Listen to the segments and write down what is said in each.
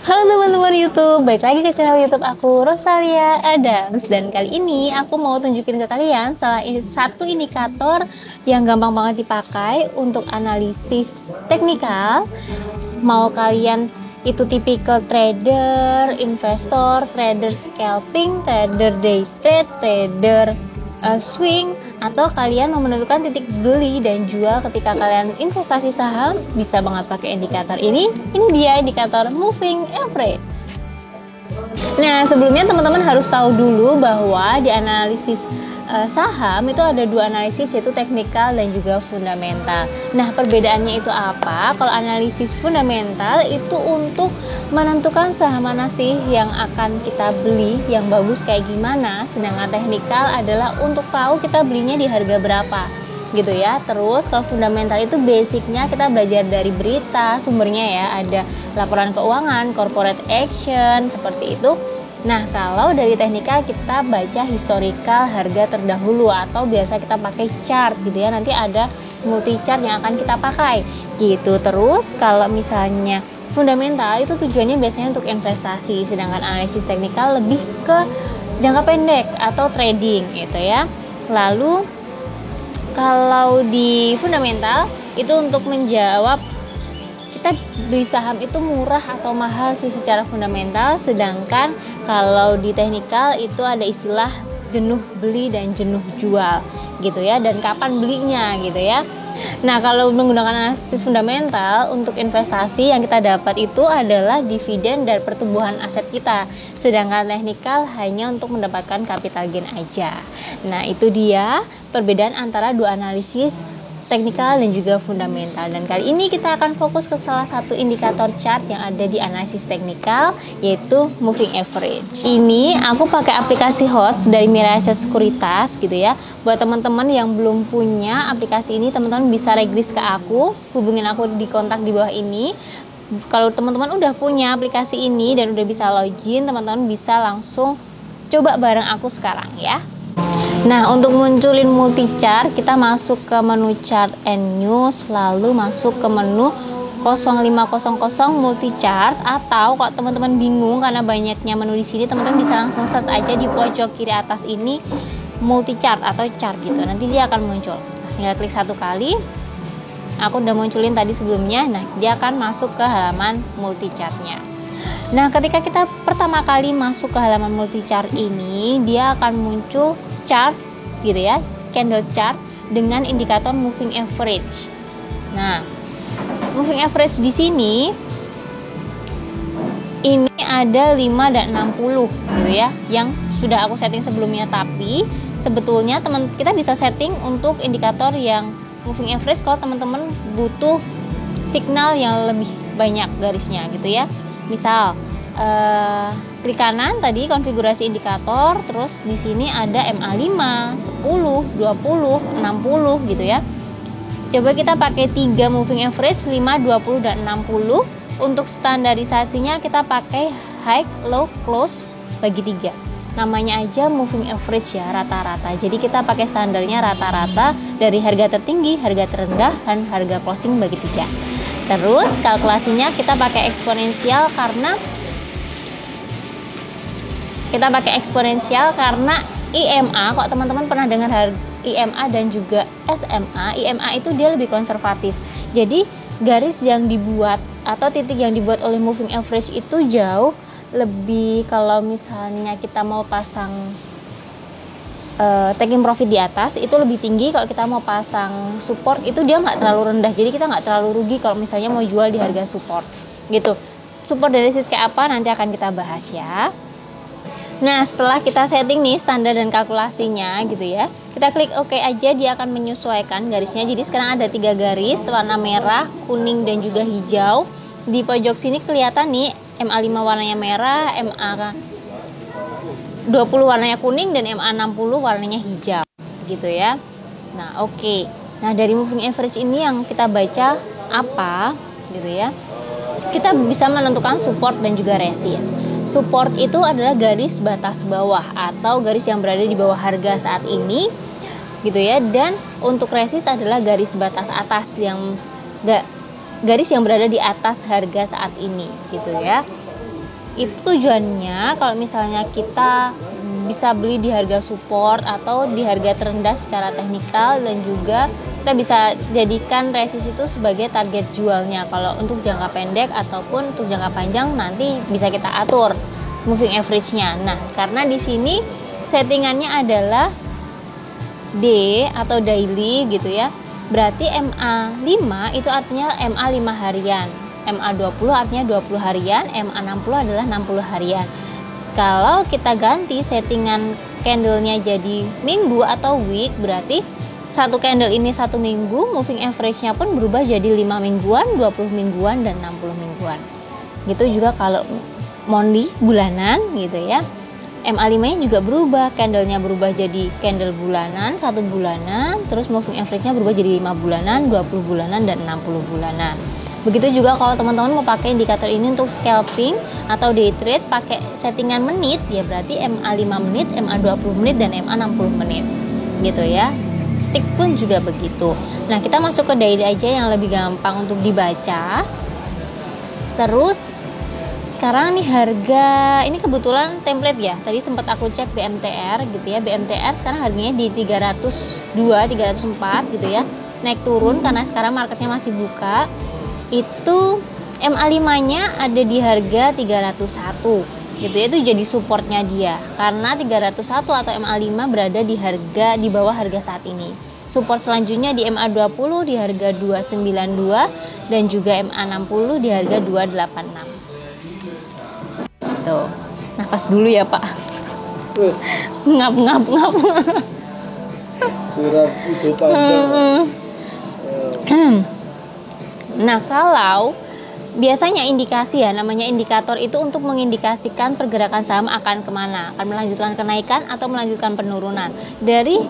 Halo teman-teman YouTube, balik lagi ke channel YouTube aku, Rosalia Adams. Dan kali ini aku mau tunjukin ke kalian salah satu indikator yang gampang banget dipakai untuk analisis teknikal. Mau kalian itu tipikal trader, investor, trader scalping, trader day trade, trader swing, atau kalian mau menentukan titik beli dan jual ketika kalian investasi saham, bisa banget pakai indikator ini. Ini dia indikator moving average. Nah, sebelumnya teman-teman harus tahu dulu bahwa di analisis saham itu ada dua analisis, yaitu teknikal dan juga fundamental. Nah, perbedaannya itu apa? Kalau analisis fundamental itu untuk menentukan saham mana sih yang akan kita beli, yang bagus kayak gimana, sedangkan teknikal adalah untuk tahu kita belinya di harga berapa gitu ya. Terus kalau fundamental itu basicnya kita belajar dari berita, sumbernya ya, ada laporan keuangan, corporate action, seperti itu. Nah, kalau dari teknikal kita baca historical harga terdahulu, atau biasa kita pakai chart gitu ya. Nanti ada multi chart yang akan kita pakai gitu. Terus kalau misalnya fundamental itu tujuannya biasanya untuk investasi, sedangkan analisis teknikal lebih ke jangka pendek atau trading gitu ya. Lalu kalau di fundamental itu untuk menjawab kita beli saham itu murah atau mahal sih secara fundamental, sedangkan kalau di teknikal itu ada istilah jenuh beli dan jenuh jual gitu ya, dan kapan belinya gitu ya. Nah, kalau menggunakan analisis fundamental untuk investasi yang kita dapat itu adalah dividen dan pertumbuhan aset kita, sedangkan teknikal hanya untuk mendapatkan capital gain aja. Nah, itu dia perbedaan antara dua analisis, teknikal dan juga fundamental. Dan kali ini kita akan fokus ke salah satu indikator chart yang ada di analisis teknikal, yaitu moving average. Ini aku pakai aplikasi HOTS dari Mirae Asset Sekuritas gitu ya. Buat teman-teman yang belum punya aplikasi ini, teman-teman bisa register ke aku, hubungin aku di kontak di bawah ini. Kalau teman-teman udah punya aplikasi ini dan udah bisa login, teman-teman bisa langsung coba bareng aku sekarang ya. Nah, untuk munculin multi chart, kita masuk ke menu chart and news, lalu masuk ke menu 0500 multi chart. Atau kalau teman-teman bingung karena banyaknya menu di sini, teman-teman bisa langsung search aja di pojok kiri atas ini multi chart atau chart gitu. Nanti dia akan muncul. Nah, tinggal klik satu kali. Aku udah munculin tadi sebelumnya. Nah, dia akan masuk ke halaman multi chartnya. Nah, ketika kita pertama kali masuk ke halaman multi chart ini, dia akan muncul chart gitu ya, candle chart dengan indikator moving average. Nah, moving average di sini ini ada 5 dan 60 gitu ya, yang sudah aku setting sebelumnya. Tapi sebetulnya kita bisa setting untuk indikator yang moving average kalau teman-teman butuh signal yang lebih banyak garisnya gitu ya. Misal klik kanan tadi konfigurasi indikator, terus di sini ada MA5, 10, 20, 60 gitu ya. Coba kita pakai 3 moving average, 5, 20 dan 60. Untuk standarisasinya kita pakai high, low, close bagi 3. Namanya aja moving average ya, rata-rata. Jadi kita pakai standarnya rata-rata dari harga tertinggi, harga terendah, dan harga closing bagi 3. Terus kalkulasinya kita pakai eksponensial karena IMA, kok teman-teman pernah dengar IMA dan juga SMA, IMA itu dia lebih konservatif. Jadi garis yang dibuat atau titik yang dibuat oleh moving average itu jauh lebih, kalau misalnya kita mau pasang taking profit di atas itu lebih tinggi. Kalau kita mau pasang support itu dia nggak terlalu rendah, jadi kita nggak terlalu rugi kalau misalnya mau jual di harga support gitu. Support dari sisi kayak apa nanti akan kita bahas ya. Nah, setelah kita setting nih standar dan kalkulasinya gitu ya, kita klik OK aja, dia akan menyesuaikan garisnya. Jadi sekarang ada 3 garis warna merah, kuning dan juga hijau. Di pojok sini kelihatan nih MA5 warnanya merah, MA20 warnanya kuning, dan MA60 warnanya hijau gitu ya. Nah, oke. Nah, dari moving average ini yang kita baca apa gitu ya. Kita bisa menentukan support dan juga resist. Support itu adalah garis batas bawah atau garis yang berada di bawah harga saat ini gitu ya, dan untuk resist adalah garis batas atas garis yang berada di atas harga saat ini gitu ya. Itu tujuannya kalau misalnya kita bisa beli di harga support atau di harga terendah secara teknikal, dan juga kita bisa jadikan resist itu sebagai target jualnya kalau untuk jangka pendek ataupun untuk jangka panjang nanti bisa kita atur moving average-nya. Nah, karena di sini settingannya adalah D atau daily gitu ya. Berarti MA5 itu artinya MA 5 harian. MA20 artinya 20 harian, MA60 adalah 60 harian. Kalau kita ganti settingan candlenya jadi minggu atau week, berarti satu candle ini 1 minggu, moving average-nya pun berubah jadi 5 mingguan, 20 mingguan, dan 60 mingguan. Gitu juga kalau monthly, bulanan gitu ya. MA5 nya juga berubah, candlenya berubah jadi candle bulanan, 1 bulanan, terus moving average-nya berubah jadi 5 bulanan, 20 bulanan, dan 60 bulanan. Begitu juga kalau teman-teman mau pakai indikator ini untuk scalping atau day trade pakai settingan menit, ya berarti MA 5 menit, MA 20 menit, dan MA 60 menit gitu ya. Tick pun juga begitu. Nah, kita masuk ke daily aja yang lebih gampang untuk dibaca. Terus sekarang nih harga, ini kebetulan template ya, tadi sempat aku cek BMTR gitu ya. BMTR sekarang harganya di 302, 304 gitu ya, naik turun karena sekarang marketnya masih buka. Itu MA5 nya ada di harga 301 gitu ya, itu jadi supportnya dia karena 301 atau MA5 berada di harga di bawah harga saat ini. Support selanjutnya di MA20 di harga 292 dan juga MA60 di harga 286. Tuh, nafas dulu ya Pak. Ngap. Surat itu panjang. Nah, kalau biasanya indikasi ya, namanya indikator itu untuk mengindikasikan pergerakan saham akan kemana, akan melanjutkan kenaikan atau melanjutkan penurunan. Dari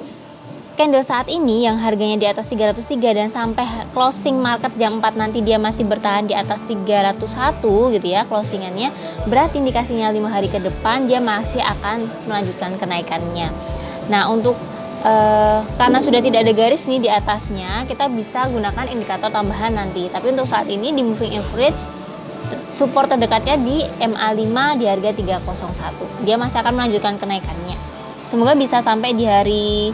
candle saat ini yang harganya di atas 303 dan sampai closing market jam 4 nanti dia masih bertahan di atas 301 gitu ya closingannya, berarti indikasinya 5 hari ke depan dia masih akan melanjutkan kenaikannya. Nah, untuk karena sudah tidak ada garis nih di atasnya, kita bisa gunakan indikator tambahan nanti. Tapi untuk saat ini di moving average support terdekatnya di MA5 di harga 301. Dia masih akan melanjutkan kenaikannya. Semoga bisa sampai di hari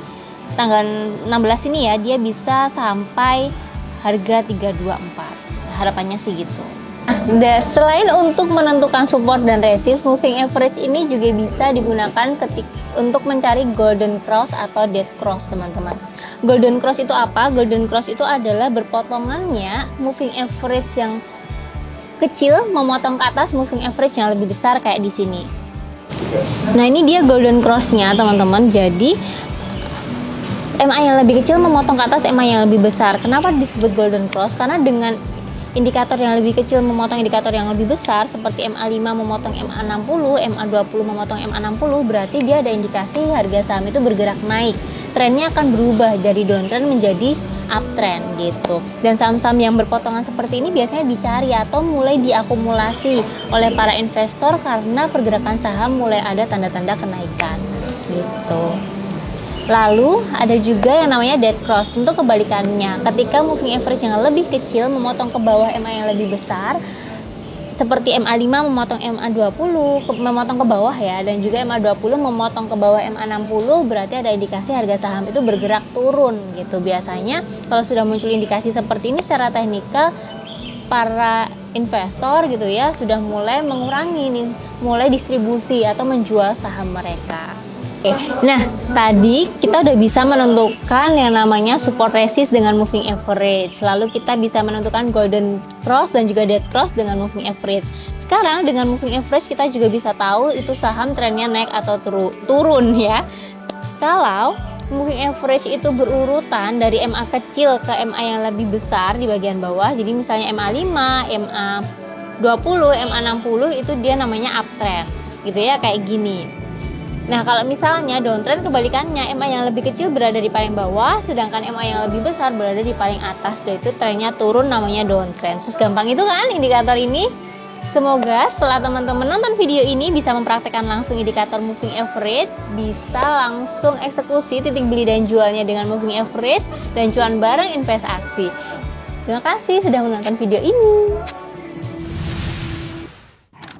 tanggal 16 ini ya, dia bisa sampai harga 324. Harapannya sih gitu. Nah, selain untuk menentukan support dan resist, moving average ini juga bisa digunakan untuk mencari golden cross atau dead cross, teman-teman. Golden cross itu apa? Golden cross itu adalah berpotongannya moving average yang kecil memotong ke atas moving average yang lebih besar kayak di sini. Nah, ini dia golden cross-nya, teman-teman. Jadi MA yang lebih kecil memotong ke atas MA yang lebih besar. Kenapa disebut golden cross? Karena dengan indikator yang lebih kecil memotong indikator yang lebih besar seperti MA5 memotong MA60, MA20 memotong MA60, berarti dia ada indikasi harga saham itu bergerak naik. Trennya akan berubah dari downtrend menjadi uptrend gitu. Dan saham-saham yang berpotongan seperti ini biasanya dicari atau mulai diakumulasi oleh para investor karena pergerakan saham mulai ada tanda-tanda kenaikan gitu. Lalu ada juga yang namanya dead cross, untuk kebalikannya. Ketika moving average yang lebih kecil memotong ke bawah MA yang lebih besar, seperti MA5 memotong MA20 memotong ke bawah ya, dan juga MA20 memotong ke bawah MA60, berarti ada indikasi harga saham itu bergerak turun gitu. Biasanya kalau sudah muncul indikasi seperti ini secara teknikal, para investor gitu ya sudah mulai mengurangi nih, mulai distribusi atau menjual saham mereka. Oke. Nah, tadi kita udah bisa menentukan yang namanya support resist dengan moving average. Lalu kita bisa menentukan golden cross dan juga dead cross dengan moving average. Sekarang dengan moving average kita juga bisa tahu itu saham trennya naik atau turun ya. Kalau moving average itu berurutan dari MA kecil ke MA yang lebih besar di bagian bawah. Jadi misalnya MA5, MA20, MA60 itu dia namanya uptrend. Gitu ya, kayak gini. Nah, kalau misalnya downtrend kebalikannya, MA yang lebih kecil berada di paling bawah, sedangkan MA yang lebih besar berada di paling atas, dan itu trennya turun, namanya downtrend. Segampang itu kan indikator ini. Semoga setelah teman-teman nonton video ini bisa mempraktekkan langsung indikator moving average, bisa langsung eksekusi titik beli dan jualnya dengan moving average, dan cuan bareng investasi. Terima kasih sudah menonton video ini.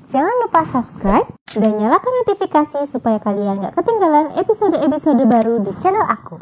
Jangan lupa subscribe dan nyalakan notifikasi supaya kalian gak ketinggalan episode-episode baru di channel aku.